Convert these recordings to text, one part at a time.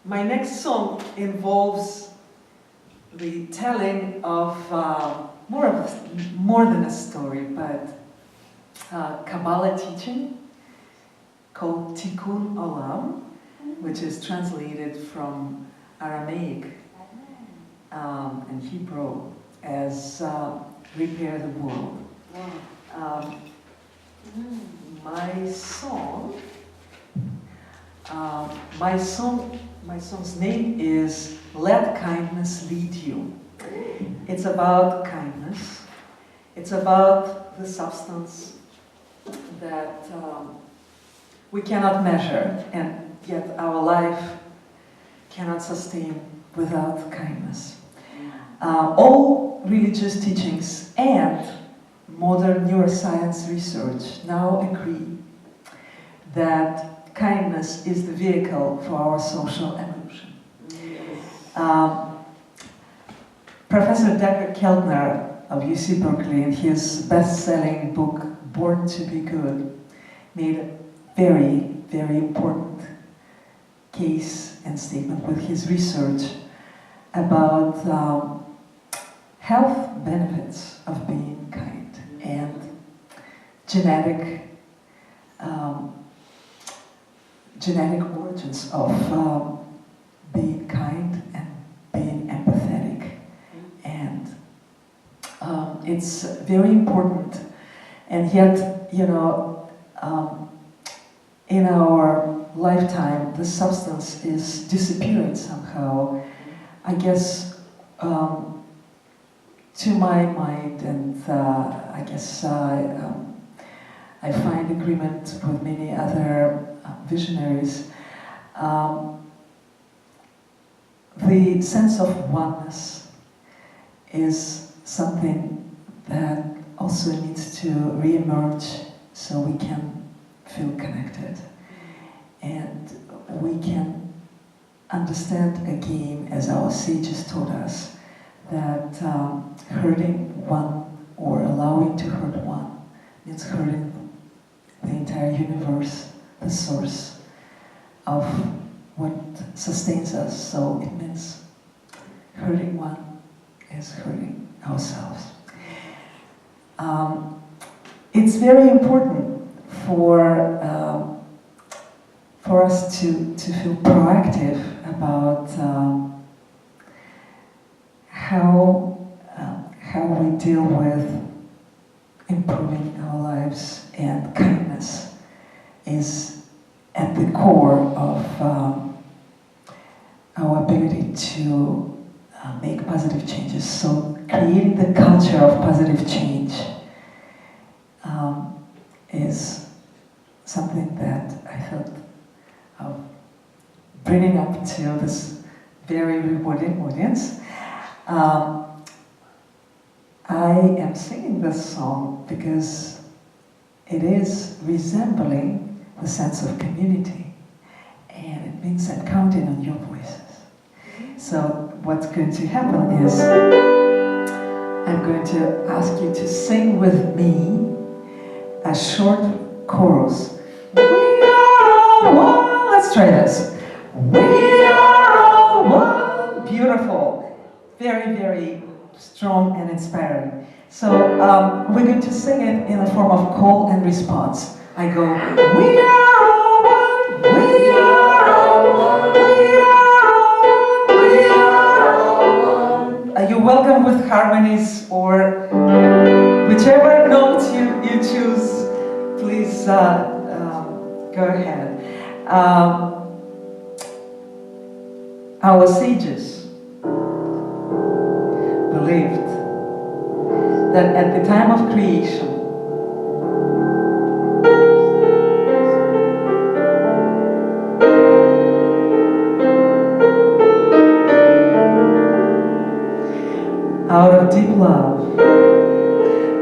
My next song involves the telling of more than a story, but Kabbalah teaching called Tikkun Olam, which is translated from Aramaic and Hebrew as repair the world. My song's name is Let Kindness Lead You. It's about kindness. It's about the substance that we cannot measure, and yet our life cannot sustain without kindness. All religious teachings and modern neuroscience research now agree that kindness is the vehicle for our social evolution. Professor Decker Keltner of UC Berkeley, in his best-selling book, Born to be Good, made a very, very important case and statement with his research about health benefits of being kind and genetic origins of being kind and being empathetic. And it's very important. And yet, you know, in our lifetime, the substance is disappearing somehow. I guess, to my mind, and I guess I find agreement with many other visionaries, the sense of oneness is something that also needs to re-emerge so we can feel connected and we can understand again, as our sages taught us, that hurting one or allowing to hurt one means hurting the entire universe, the source of what sustains us. So it means hurting one is hurting ourselves. It's very important for us to feel proactive about how we deal with improving our lives, and kindness is at the core of our ability to make positive changes. So creating the culture of positive change is something that I thought of bringing up to this very rewarding audience. I am singing this song because it is resembling the sense of community, and it means I'm counting on your voices. So what's going to happen is I'm going to ask you to sing with me a short chorus. We are all one. Let's try this. We are all one. Beautiful. Very, very strong and inspiring. So we're going to sing it in a form of call and response. I go, we are all one. We are all one. We are all one. Are you welcome with harmonies or whichever notes you choose? Please go ahead. Our sages believed that at the time of creation, out of deep love,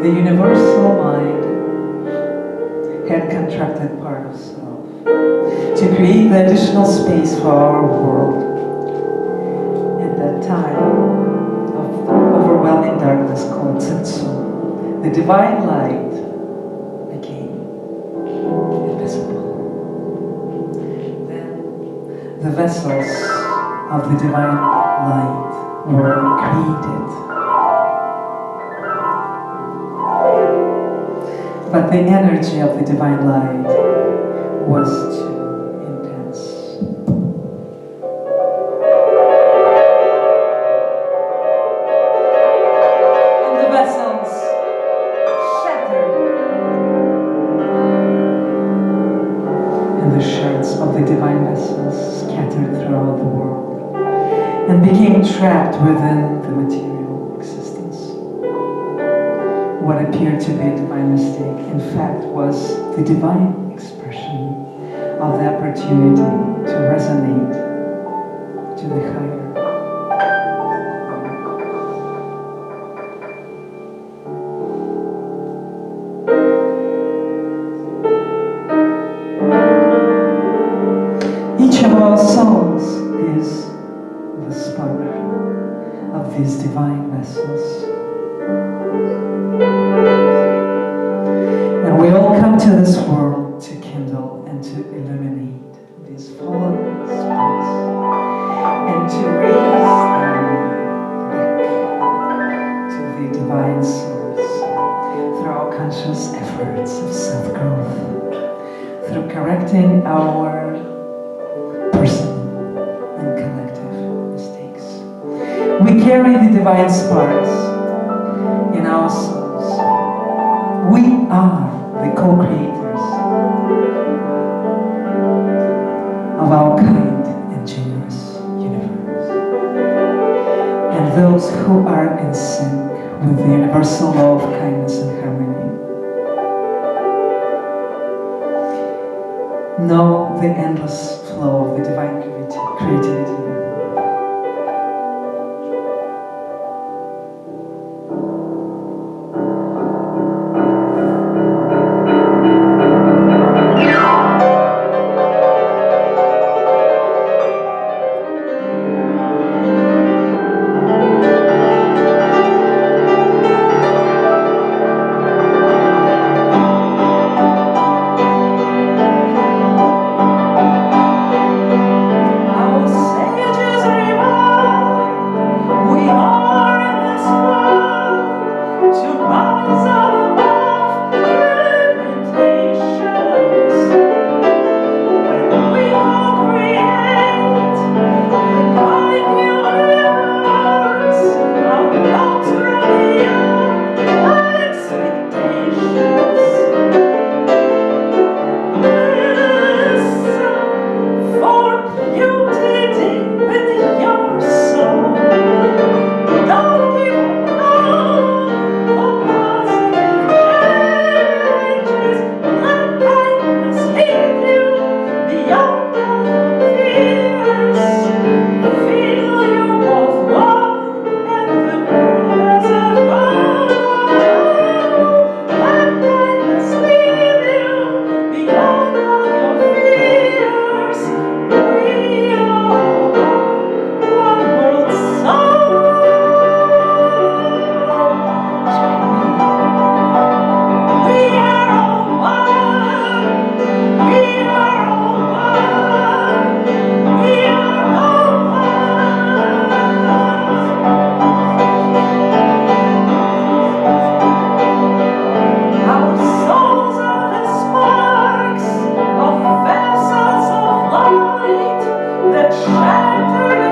the universal mind had contracted part of self to create the additional space for our world. At that time of overwhelming darkness called Tzimtzum, the divine light became invisible. Then the vessels of the divine light were created. But the energy of the divine light was too intense. And the vessels shattered. And the shards of the divine vessels scattered throughout the world and became trapped within the material existence. What appeared to be a divine mistake, in fact, was the divine expression of the opportunity to resonate to the higher. Each of our souls is the spark of these divine vessels. And we all come to this world to kindle and to illuminate these fallen sparks and to raise them back to the divine source through our conscious efforts of self-growth, through correcting our personal and collective mistakes. We carry the divine sparks in our souls. We are the co-creators of our kind and generous universe. And those who are in sync with the universal law of kindness and harmony know the endless flow of the divine creativity. That shattered